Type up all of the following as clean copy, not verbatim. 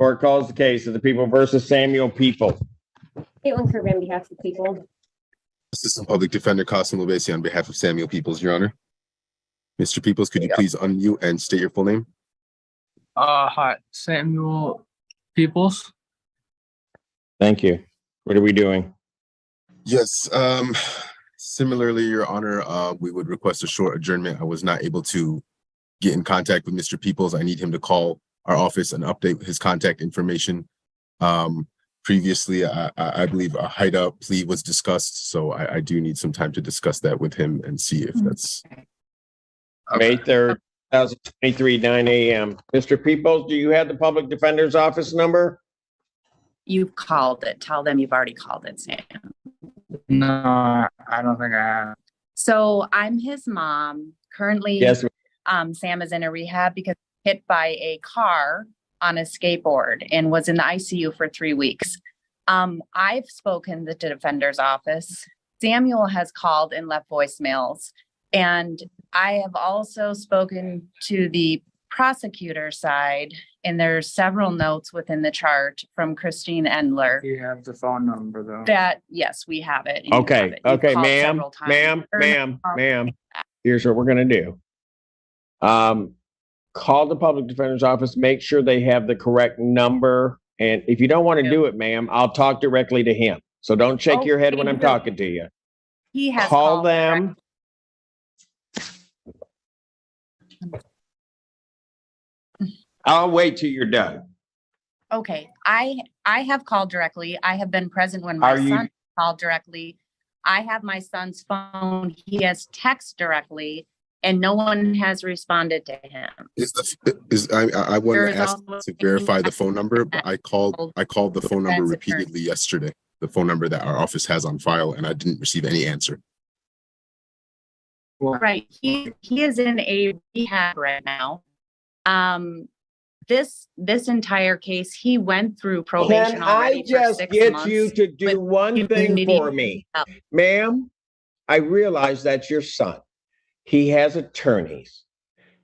Court calls the case of the people versus Samuel People. Caitlin Kirby on behalf of the people. Assistant Public Defender Costin Lubesi on behalf of Samuel Peoples, Your Honor. Mr. Peoples, could you please unmute and state your full name? Hi, Samuel Peoples. Thank you. What are we doing? Yes, similarly, Your Honor, we would request a short adjournment. I was not able to get in contact with Mr. Peoples. I need him to call our office and update his contact information. Previously, I believe a hideout plea was discussed, so I do need some time to discuss that with him and see if that's... May 3rd, 2023, 9 a.m. Mr. Peoples, do you have the Public Defender's Office number? You've called it. Tell them you've already called it, Sam. No, I don't think I have. So I'm his mom. Currently, Yes. Sam is in a rehab because hit by a car on a skateboard and was in the ICU for 3 weeks. I've spoken to the defender's office. Samuel has called and left voicemails. And I have also spoken to the prosecutor side, and there's several notes within the chart from Christine Endler. You have the phone number though. That, yes, we have it. and you have Okay, it. You've okay, called ma'am, several times. ma'am. Here's what we're gonna do. Call the Public Defender's Office, make sure they have the correct number. And if you don't want to do it, ma'am, I'll talk directly to him. So don't shake your head when I'm talking to you. He has Call called them. I'll wait till you're done. Okay, I have called directly. I have been present when my son called directly. I have my son's phone. He has text directly, and no one has responded to him. I wanted to ask to verify the phone number, but I called the phone number repeatedly yesterday, the phone number that our office has on file, and I didn't receive any answer. Right, he is in a rehab right now. This entire case, he went through probation Can already I just for 6 get months. you to do one thing for me? Ma'am, I realize that's your son. He has attorneys.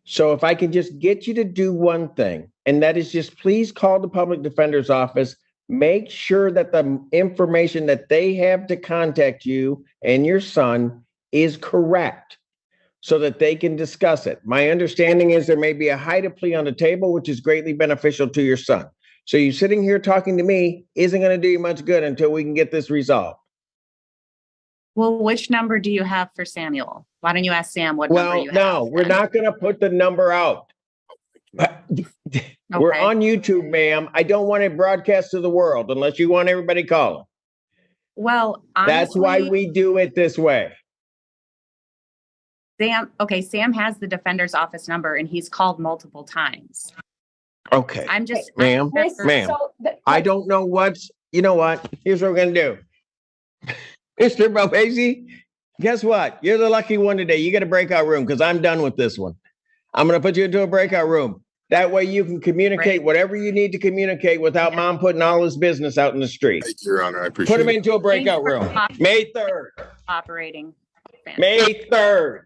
So if I can just get you to do one thing, and that is just please call the Public Defender's Office, make sure that the information that they have to contact you and your son is correct so that they can discuss it. My understanding is there may be a HIDTA plea on the table, which is greatly beneficial to your son. So you sitting here talking to me isn't going to do you much good until we can get this resolved. Well, which number do you have for Samuel? Why don't you ask Sam what number you have? No, we're not going to put the number out. We're on YouTube, ma'am. I don't want it broadcast to the world unless you want everybody calling. Well, honestly, that's why we do it this way. Sam has the defender's office number and he's called multiple times. Okay. I'm just, ma'am, I don't know you know what? Here's what we're going to do. Mr. Bopesi, guess what? You're the lucky one today. You get a breakout room because I'm done with this one. I'm going to put you into a breakout room. That way you can communicate whatever you need to communicate without mom putting all his business out in the street. Thank you, Your Honor. I appreciate it. Put him into a breakout room. May 3rd. Operating. May 3rd.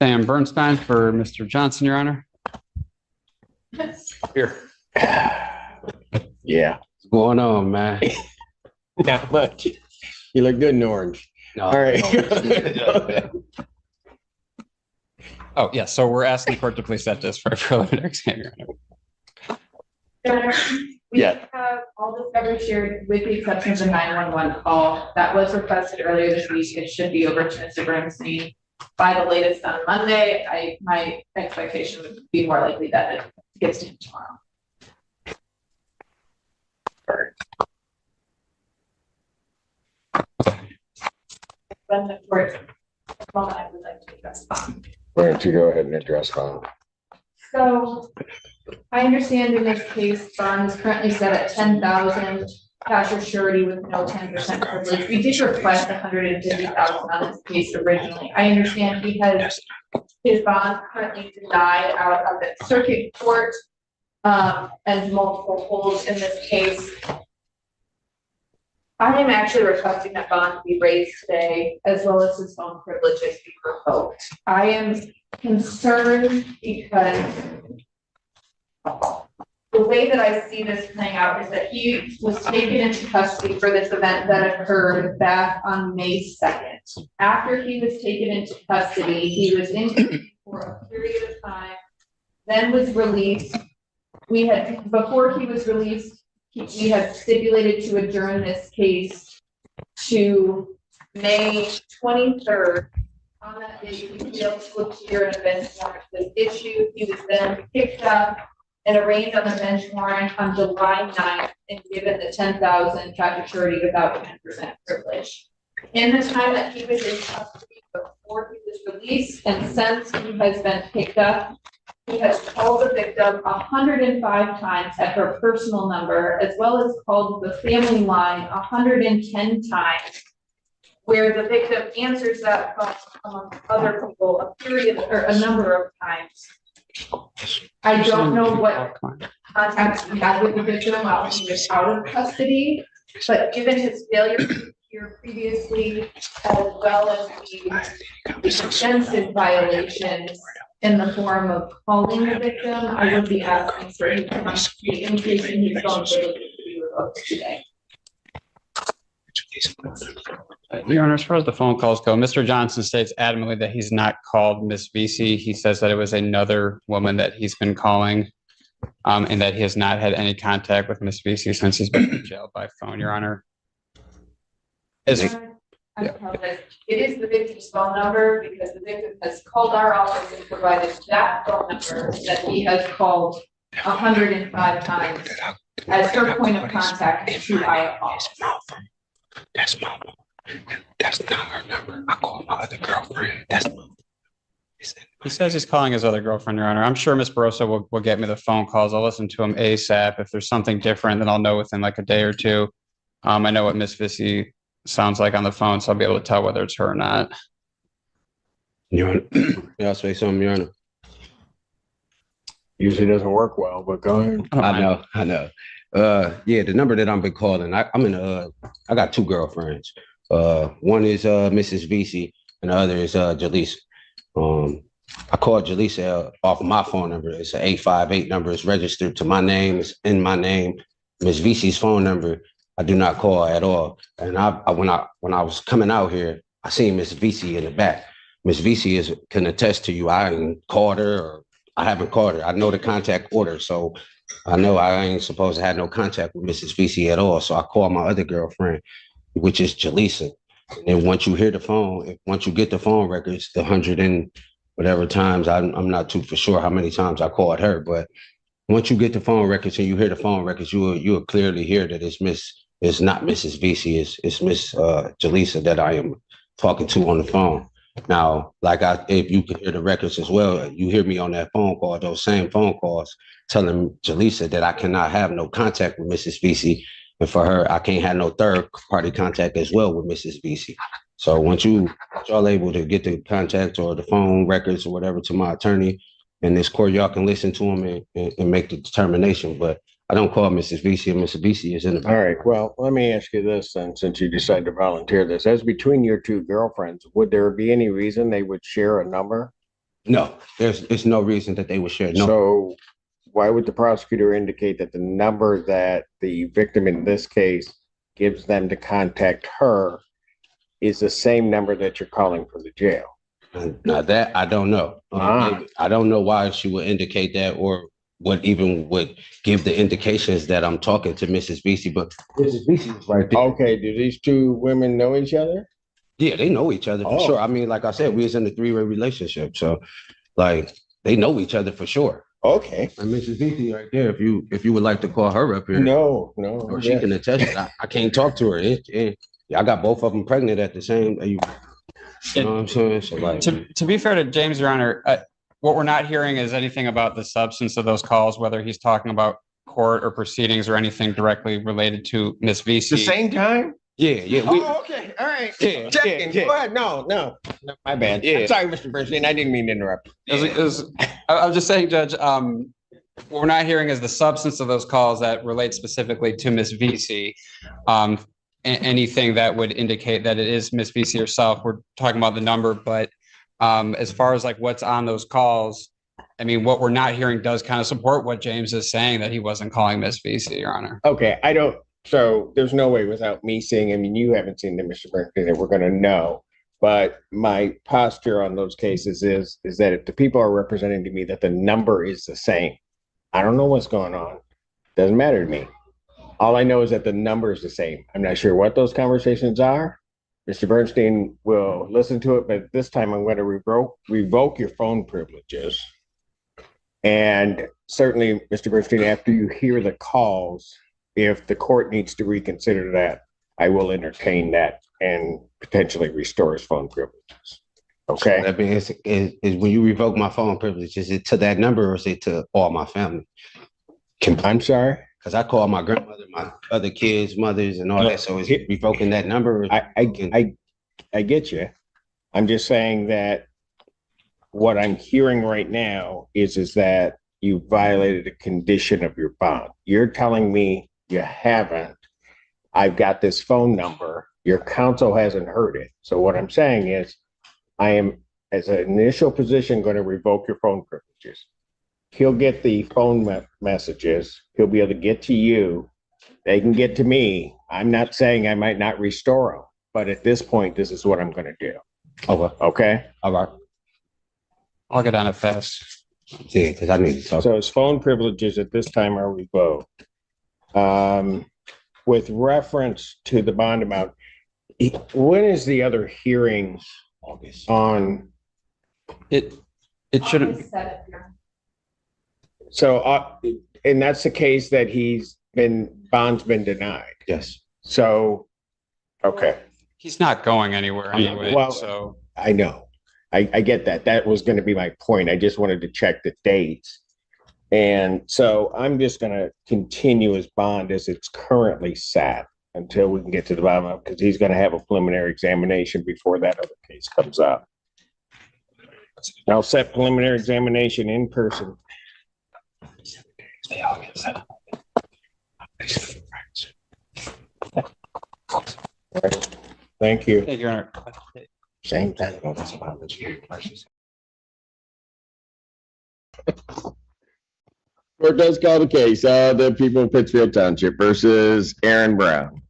Sam Bernstein for Mr. Johnson, Your Honor. Here. Yeah. What's going on, man? Not much. You look good in orange. No. All right. Oh, yeah. So we're asking the court to please set this for a preliminary exam, Your Honor. We have all discovery shared with the exception of the 911 call that was requested earlier this week. It should be over to Mr. Bernstein by the latest on Monday. My expectation would be more likely that it gets to him tomorrow. When the court, I would like to address that. Why don't you go ahead and address Bond? So I understand in this case, bond is currently set at 10,000 cash or surety with no 10% privilege. We did request 150,000 on this case originally. I understand he has his bond currently denied out of the circuit court and multiple holds in this case. I am actually requesting that bond be raised today, as well as his phone privileges be revoked. I am concerned because the way that I see this playing out is that he was taken into custody for this event that occurred back on May 2nd. After he was taken into custody, he was in custody for a period of time, then was released. Before he was released, we had stipulated to adjourn this case to May 23rd. On that day, he failed to appear in a bench warrant was issued. He was then picked up and arraigned on the bench warrant on July 9th and given the 10,000 cash surety without 10% privilege. In the time that he was in custody before he was released and since he has been picked up, he has called the victim 105 times at her personal number, as well as called the family line 110 times, where the victim answers that phone among other people a number of times. I don't know what contacts he had with the victim while he was out of custody, but given his failure to appear previously, as well as the extensive violations in the form of calling the victim, I would be asking for the increase in his phone bill to be revoked today. Your Honor, as far as the phone calls go, Mr. Johnson states adamantly that he's not called Miss Vesey. He says that it was another woman that he's been calling, and that he has not had any contact with Miss Vesey since he's been in jail by phone, Your Honor. I apologize. It is the victim's phone number because the victim has called our office and provided that phone number that he has called 105 times as her point of contact to our office. That's my mom. That's not her number. I call my other girlfriend. That's my mom. He says he's calling his other girlfriend, Your Honor. I'm sure Miss Barroso will get me the phone calls. I'll listen to him ASAP. If there's something different, then I'll know within like a day or two. I know what Miss Vesey sounds like on the phone, so I'll be able to tell whether it's her or not. Your Honor, may I say something, Your Honor? Usually doesn't work well, but go ahead. I know. Yeah, the number that I've been calling, I got two girlfriends. One is Mrs. Vesey and the other is Jaleesa. I called Jaleesa off of my phone number. It's an 858 number. It's registered to my name. It's in my name. Miss Vesey's phone number, I do not call at all. And when I was coming out here, I seen Miss Vesey in the back. Miss Vesey can attest to you. I ain't called her or I haven't called her. I know the contact order, so I know I ain't supposed to have no contact with Mrs. Vesey at all. So I called my other girlfriend, which is Jaleesa. And then once you hear the phone, once you get the phone records, the 100 and whatever times, I'm not too for sure how many times I called her, but once you get the phone records and you hear the phone records, you'll clearly hear that it's not Mrs. Vesey, it's Miss Jaleesa that I am talking to on the phone. Now, if you can hear the records as well, you hear me on that phone call, those same phone calls, telling Jaleesa that I cannot have no contact with Mrs. Vesey. And for her, I can't have no third party contact as well with Mrs. Vesey. So once y'all able to get the contact or the phone records or whatever to my attorney in this court, y'all can listen to them and make the determination. But I don't call Mrs. Vesey, and Mrs. Vesey is in the. All right. Well, let me ask you this then, since you decided to volunteer this. As between your two girlfriends, would there be any reason they would share a number? No, there's no reason that they would share. No. So why would the prosecutor indicate that the number that the victim in this case gives them to contact her is the same number that you're calling from the jail? Now that I don't know. I don't know why she would indicate that or what even would give the indications that I'm talking to Mrs. Vesey, but Mrs. Vesey is right there. Okay, do these two women know each other? Yeah, they know each other for sure. I mean, like I said, we was in a three-way relationship, so like they know each other for sure. Okay. And Mrs. Vesey right there, if you would like to call her up here. No. Or she can attest it. I can't talk to her. I got both of them pregnant at the same. You know what I'm saying? So like, to be fair to James, Your Honor, what we're not hearing is anything about the substance of those calls, whether he's talking about court or proceedings or anything directly related to Miss Vesey. The same time? Yeah. Okay. All right. Yeah. Go ahead. No, my bad. Yeah. I'm sorry, Mr. Bernstein. I didn't mean to interrupt. I was just saying, Judge, what we're not hearing is the substance of those calls that relate specifically to Miss Vesey. anything that would indicate that it is Miss VC herself. We're talking about the number, but as far as like what's on those calls, I mean, what we're not hearing does kind of support what James is saying, that he wasn't calling Miss VC, Your Honor. Okay, I don't, so there's no way without me seeing, I mean, you haven't seen them, Mr. Bernstein, that we're gonna know. But my posture on those cases is that if the people are representing to me that the number is the same, I don't know what's going on. Doesn't matter to me. All I know is that the number is the same. I'm not sure what those conversations are. Mr. Bernstein will listen to it, but this time I'm going to revoke your phone privileges. And certainly, Mr. Bernstein, after you hear the calls, if the court needs to reconsider that, I will entertain that and potentially restore his phone privileges. Okay. That means is when you revoke my phone privilege, is it to that number or is it to all my family? I'm sorry? Because I call my grandmother, my other kids, mothers, and all that. So is it revoking that number? I get you. I'm just saying that what I'm hearing right now is that you violated a condition of your bond. You're telling me you haven't. I've got this phone number. Your counsel hasn't heard it. So what I'm saying is I am, as an initial position, going to revoke your phone privileges. He'll get the phone messages. He'll be able to get to you. They can get to me. I'm not saying I might not restore them, but at this point, this is what I'm going to do. Okay. Okay. All right. I'll get on it fast. Yeah, because I need to talk. So his phone privileges at this time are revoked. With reference to the bond amount, when is the other hearings on? It shouldn't. So, and that's the case that bond's been denied. Yes. So, okay. He's not going anywhere anyway. Well, so I know. I get that. That was going to be my point. I just wanted to check the dates. And so I'm just going to continue his bond as it's currently sat until we can get to the bottom of it, because he's going to have a preliminary examination before that other case comes up. I'll set preliminary examination in person. Thank you. Thank you, Your Honor. Same thing. Court does call the case, the people of Pittsfield Township versus Aaron Brown.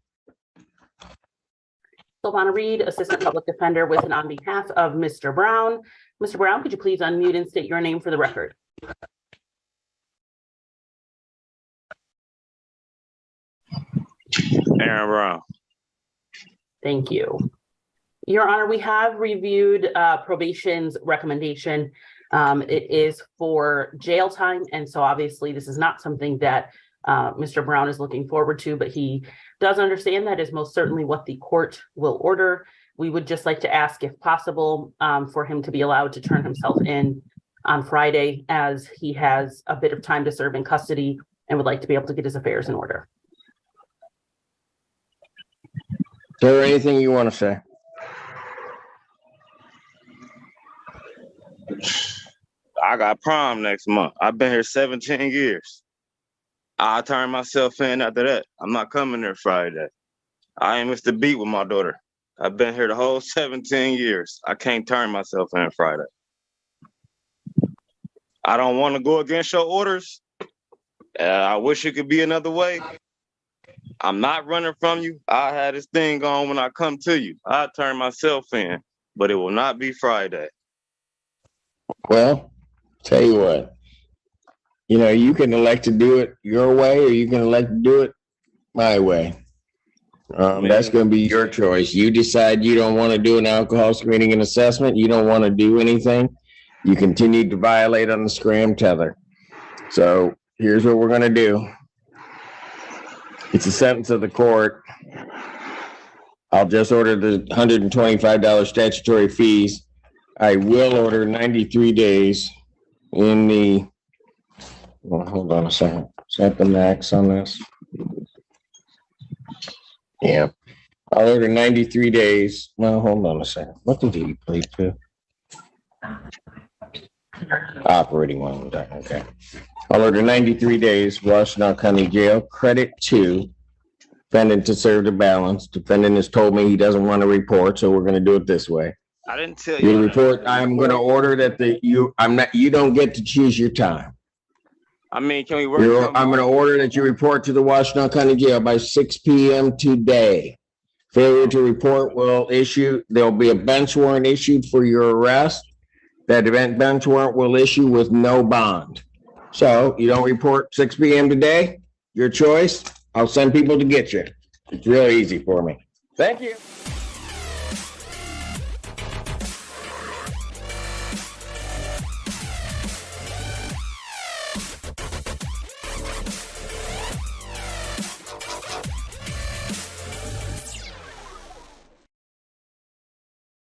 Silvana Reed, Assistant Public Defender, with and on behalf of Mr. Brown. Mr. Brown, could you please unmute and state your name for the record? Aaron Brown. Thank you. Your Honor, we have reviewed probation's recommendation. It is for jail time, and so obviously this is not something that Mr. Brown is looking forward to, but he does understand that is most certainly what the court will order. We would just like to ask, if possible, for him to be allowed to turn himself in on Friday, as he has a bit of time to serve in custody and would like to be able to get his affairs in order. Is there anything you want to say? I got prom next month. I've been here 17 years. I'll turn myself in after that. I'm not coming there Friday. I ain't missed a beat with my daughter. I've been here the whole 17 years. I can't turn myself in Friday. I don't want to go against your orders. I wish it could be another way. I'm not running from you. I had this thing on when I come to you. I turn myself in, but it will not be Friday. Well, tell you what, you can elect to do it your way, or you can elect to do it my way. That's going to be your choice. You decide you don't want to do an alcohol screening and assessment. You don't want to do anything. You continue to violate on the scram tether. So here's what we're going to do. It's a sentence of the court. I'll just order the $125 statutory fees. I will order 93 days in the, well, hold on a second. Is that the max on this? Yeah. I'll order 93 days. Well, hold on a second. What did he plead to? Operating one. Okay. I'll order 93 days, Washington County Jail, credit to Defendant to serve the balance. Defendant has told me he doesn't want to report, so we're going to do it this way. I didn't tell You you. report. I'm going to order that you don't get to choose your time. I mean, can we work? I'm going to order that you report to the Washington County Jail by 6 p.m. today. Failure to report there'll be a bench warrant issued for your arrest. That event bench warrant will issue with no bond. So you don't report 6 p.m. today, your choice. I'll send people to get you. It's real easy for me. Thank you.